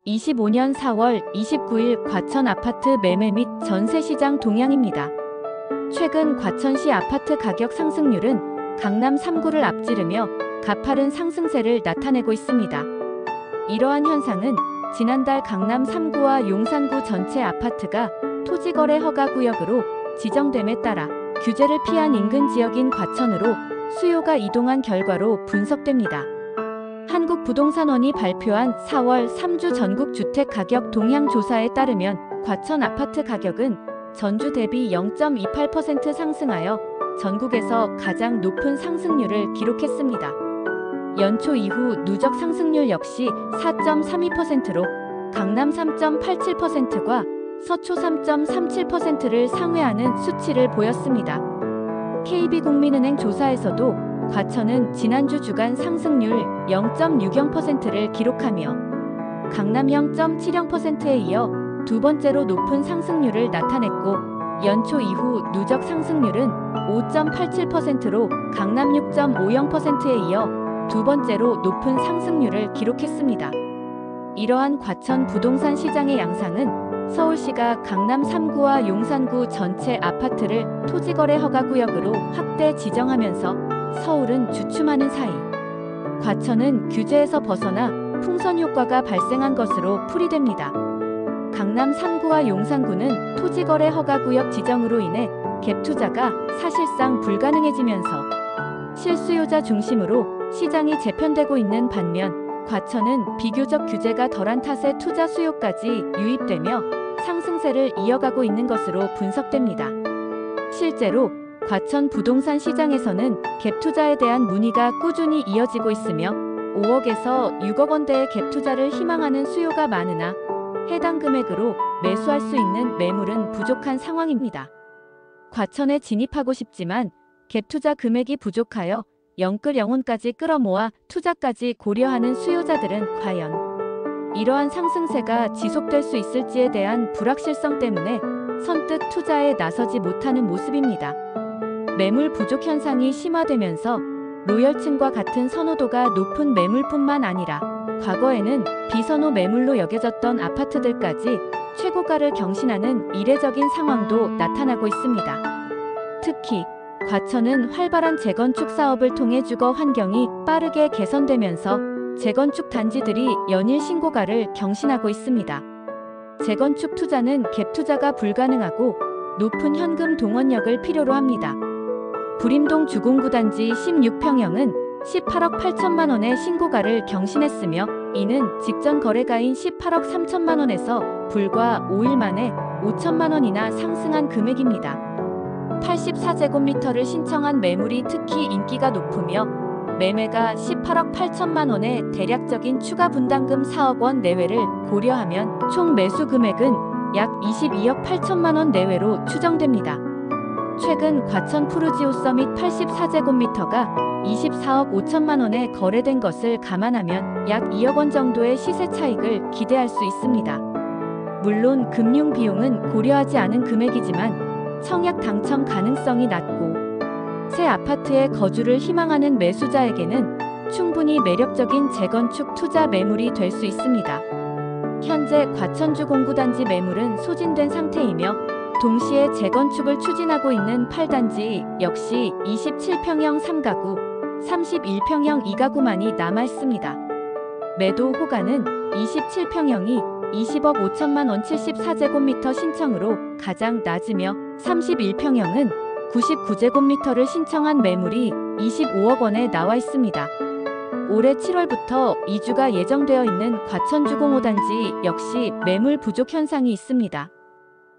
25년 4월 29일 과천 아파트 매매 및 전세 시장 동향입니다. 최근 과천시 아파트 가격 상승률은 강남 3구를 앞지르며 가파른 상승세를 나타내고 있습니다. 이러한 현상은 지난달 강남 3구와 용산구 전체 아파트가 토지거래 허가구역으로 지정됨에 따라 규제를 피한 인근 지역인 과천으로 수요가 이동한 결과로 분석됩니다. 한국부동산원이 발표한 4월 3주 전국 주택 가격 동향 조사에 따르면 과천 아파트 가격은 전주 대비 0.28% 상승하여 전국에서 가장 높은 상승률을 기록했습니다. 연초 이후 누적 상승률 역시 4.32%로 강남 3.87%과 서초 3.37%를 상회하는 수치를 보였습니다. KB국민은행 조사에서도 과천은 지난주 주간 상승률 0.60%를 기록하며 강남 0.70%에 이어 두 번째로 높은 상승률을 나타냈고, 연초 이후 누적 상승률은 5.87%로 강남 6.50%에 이어 두 번째로 높은 상승률을 기록했습니다. 이러한 과천 부동산 시장의 양상은 서울시가 강남 3구와 용산구 전체 아파트를 토지거래 허가구역으로 확대 지정하면서 서울은 주춤하는 사이 과천은 규제에서 벗어나 풍선 효과가 발생한 것으로 풀이됩니다. 강남 3구와 용산구는 토지거래 허가구역 지정으로 인해 갭투자가 사실상 불가능해지면서 실수요자 중심으로 시장이 재편되고 있는 반면 과천은 비교적 규제가 덜한 탓에 투자 수요까지 유입되며 상승세를 이어가고 있는 것으로 분석됩니다. 실제로 과천 부동산 시장에서는 갭투자에 대한 문의가 꾸준히 이어지고 있으며 5억에서 6억 원대의 갭투자를 희망하는 수요가 많으나 해당 금액으로 매수할 수 있는 매물은 부족한 상황입니다. 과천에 진입하고 싶지만 갭투자 금액이 부족하여 영끌영혼까지 끌어모아 투자까지 고려하는 수요자들은 과연 이러한 상승세가 지속될 수 있을지에 대한 불확실성 때문에 선뜻 투자에 나서지 못하는 모습입니다. 매물 부족 현상이 심화되면서 로열층과 같은 선호도가 높은 매물뿐만 아니라 과거에는 비선호 매물로 여겨졌던 아파트들까지 최고가를 경신하는 이례적인 상황도 나타나고 있습니다. 특히 과천은 활발한 재건축 사업을 통해 주거 환경이 빠르게 개선되면서 재건축 단지들이 연일 신고가를 경신하고 있습니다. 재건축 투자는 갭 투자가 불가능하고 높은 현금 동원력을 필요로 합니다. 부림동 주공구 단지 16평형은 18억 8천만 원의 신고가를 경신했으며 이는 직전 거래가인 18억 3천만 원에서 불과 5일 만에 5천만 원이나 상승한 금액입니다. 84제곱미터를 신청한 매물이 특히 인기가 높으며 매매가 18억 8천만 원의 대략적인 추가 분담금 4억 원 내외를 고려하면 총 매수 금액은 약 22억 8천만 원 내외로 추정됩니다. 최근 과천 푸르지오 서밋 84제곱미터가 24억 5천만 원에 거래된 것을 감안하면 약 2억 원 정도의 시세 차익을 기대할 수 있습니다. 물론 금융 비용은 고려하지 않은 금액이지만 청약 당첨 가능성이 낮고 새 아파트에 거주를 희망하는 매수자에게는 충분히 매력적인 재건축 투자 매물이 될 수 있습니다. 현재 과천주 공구단지 매물은 소진된 상태이며 동시에 재건축을 추진하고 있는 8단지 역시 27평형 3가구, 31평형 2가구만이 남아있습니다. 매도 호가는 27평형이 20억 5천만 원 74제곱미터 신청으로 가장 낮으며 31평형은 99제곱미터를 신청한 매물이 25억 원에 나와 있습니다. 올해 7월부터 이주가 예정되어 있는 과천주 공호단지 역시 매물 부족 현상이 있습니다.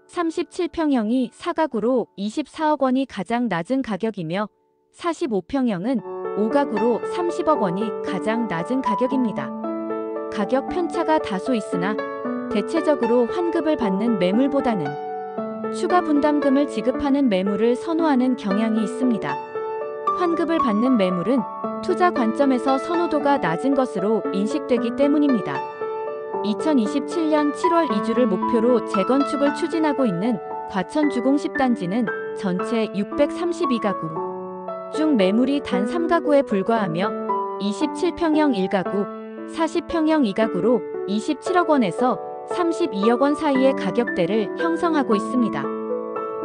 37평형이 4가구로 24억 원이 가장 낮은 가격이며 45평형은 5가구로 30억 원이 가장 낮은 가격입니다. 가격 편차가 다소 있으나 대체적으로 환급을 받는 매물보다는 추가 분담금을 지급하는 매물을 선호하는 경향이 있습니다. 환급을 받는 매물은 투자 관점에서 선호도가 낮은 것으로 인식되기 때문입니다. 2027년 7월 이주를 목표로 재건축을 추진하고 있는 과천 주공 10단지는 전체 632가구 중 매물이 단 3가구에 불과하며 27평형 1가구, 40평형 2가구로 27억 원에서 32억 원 사이의 가격대를 형성하고 있습니다.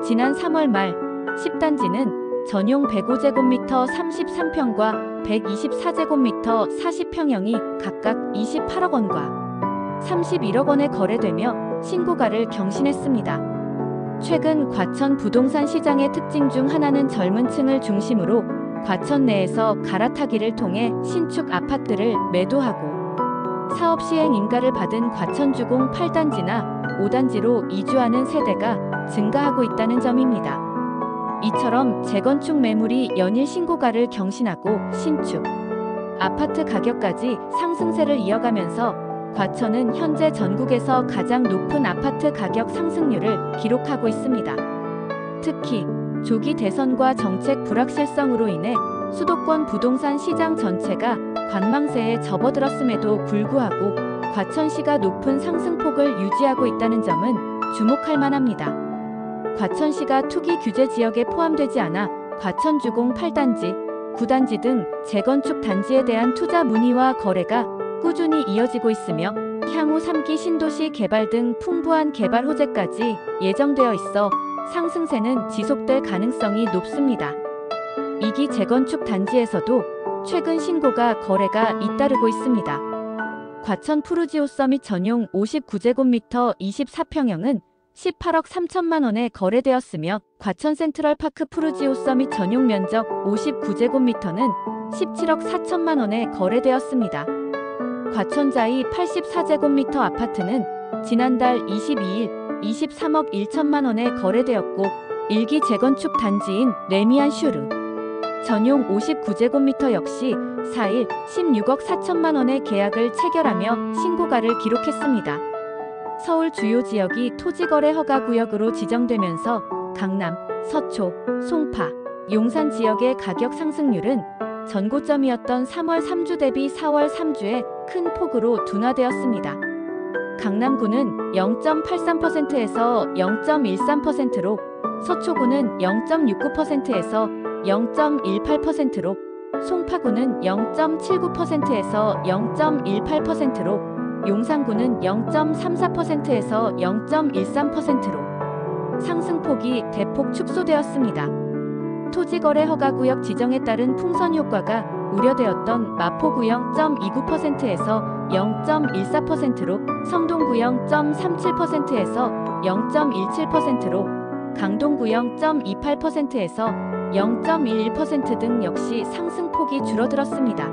지난 3월 말 10단지는 전용 105제곱미터 33평과 124제곱미터 40평형이 각각 28억 원과 31억 원에 거래되며 신고가를 경신했습니다. 최근 과천 부동산 시장의 특징 중 하나는 젊은 층을 중심으로 과천 내에서 갈아타기를 통해 신축 아파트를 매도하고 사업 시행 인가를 받은 과천주공 8단지나 5단지로 이주하는 세대가 증가하고 있다는 점입니다. 이처럼 재건축 매물이 연일 신고가를 경신하고 신축 아파트 가격까지 상승세를 이어가면서 과천은 현재 전국에서 가장 높은 아파트 가격 상승률을 기록하고 있습니다. 특히 조기 대선과 정책 불확실성으로 인해 수도권 부동산 시장 전체가 관망세에 접어들었음에도 불구하고 과천시가 높은 상승폭을 유지하고 있다는 점은 주목할 만합니다. 과천시가 투기 규제 지역에 포함되지 않아 과천주공 8단지, 9단지 등 재건축 단지에 대한 투자 문의와 거래가 꾸준히 이어지고 있으며 향후 3기 신도시 개발 등 풍부한 개발 호재까지 예정되어 있어 상승세는 지속될 가능성이 높습니다. 2기 재건축 단지에서도 최근 신고가 거래가 잇따르고 있습니다. 과천 푸르지오 서밋 전용 59제곱미터 24평형은 18억 3천만 원에 거래되었으며 과천 센트럴파크 푸르지오 서밋 전용 면적 59제곱미터는 17억 4천만 원에 거래되었습니다. 과천자이 84제곱미터 아파트는 지난달 22일 23억 1천만 원에 거래되었고 1기 재건축 단지인 레미안 슈르 전용 59제곱미터 역시 4일 16억 4천만 원의 계약을 체결하며 신고가를 기록했습니다. 서울 주요 지역이 토지거래 허가구역으로 지정되면서 강남, 서초, 송파, 용산 지역의 가격 상승률은 전고점이었던 3월 3주 대비 4월 3주에 큰 폭으로 둔화되었습니다. 강남구는 0.83%에서 0.13%로, 서초구는 0.69%에서 0.18%로, 송파구는 0.79%에서 0.18%로, 용산구는 0.34%에서 0.13%로 상승폭이 대폭 축소되었습니다. 토지거래 허가구역 지정에 따른 풍선 효과가 우려되었던 마포구 0.29%에서 0.14%로, 성동구 0.37%에서 0.17%로, 강동구 0.28%에서 0.11% 등 역시 상승폭이 줄어들었습니다.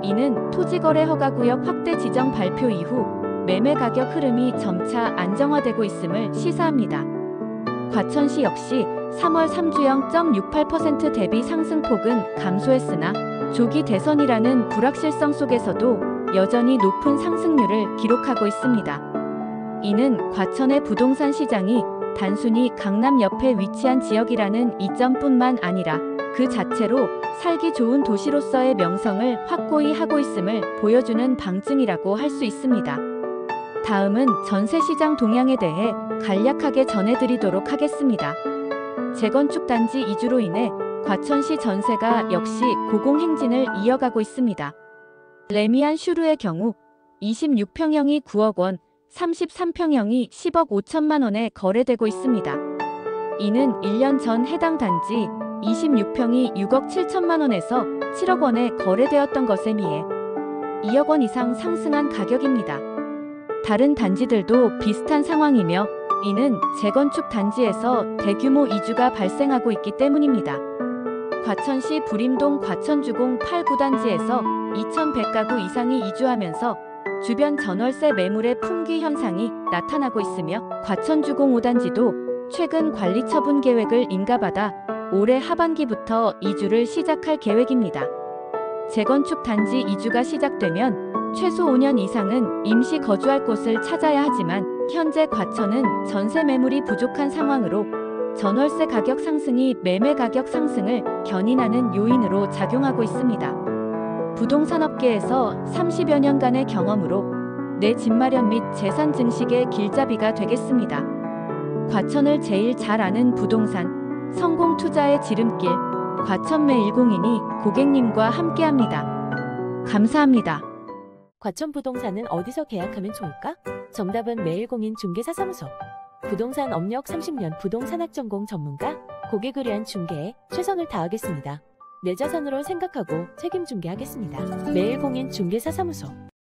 이는 토지거래 허가구역 확대 지정 발표 이후 매매 가격 흐름이 점차 안정화되고 있음을 시사합니다. 과천시 역시 3월 3주 0.68% 대비 상승폭은 감소했으나 조기 대선이라는 불확실성 속에서도 여전히 높은 상승률을 기록하고 있습니다. 이는 과천의 부동산 시장이 단순히 강남 옆에 위치한 지역이라는 이점뿐만 아니라 그 자체로 살기 좋은 도시로서의 명성을 확고히 하고 있음을 보여주는 방증이라고 할 수 있습니다. 다음은 전세시장 동향에 대해 간략하게 전해드리도록 하겠습니다. 재건축 단지 이주로 인해 과천시 전세가 역시 고공행진을 이어가고 있습니다. 레미안 슈르의 경우 26평형이 9억 원, 33평형이 10억 5천만 원에 거래되고 있습니다. 이는 1년 전 해당 단지 26평이 6억 7천만 원에서 7억 원에 거래되었던 것에 비해 2억 원 이상 상승한 가격입니다. 다른 단지들도 비슷한 상황이며 이는 재건축 단지에서 대규모 이주가 발생하고 있기 때문입니다. 과천시 부림동 과천주공 8, 9단지에서 2,100가구 이상이 이주하면서 주변 전월세 매물의 풍기 현상이 나타나고 있으며 과천주공 5단지도 최근 관리처분 계획을 인가받아 올해 하반기부터 이주를 시작할 계획입니다. 재건축 단지 이주가 시작되면 최소 5년 이상은 임시 거주할 곳을 찾아야 하지만 현재 과천은 전세 매물이 부족한 상황으로 전월세 가격 상승이 매매 가격 상승을 견인하는 요인으로 작용하고 있습니다. 부동산업계에서 30여 년간의 경험으로 내 집 마련 및 재산 증식의 길잡이가 되겠습니다. 과천을 제일 잘 아는 부동산 성공 투자의 지름길 과천매 102이 고객님과 함께합니다. 감사합니다. 과천 부동산은 어디서 계약하면 좋을까? 정답은 매일공인중개사사무소. 부동산 업력 30년 부동산학 전공 전문가, 고객을 위한 중개에 최선을 다하겠습니다. 내 자산으로 생각하고 책임 중개하겠습니다. 매일공인중개사사무소.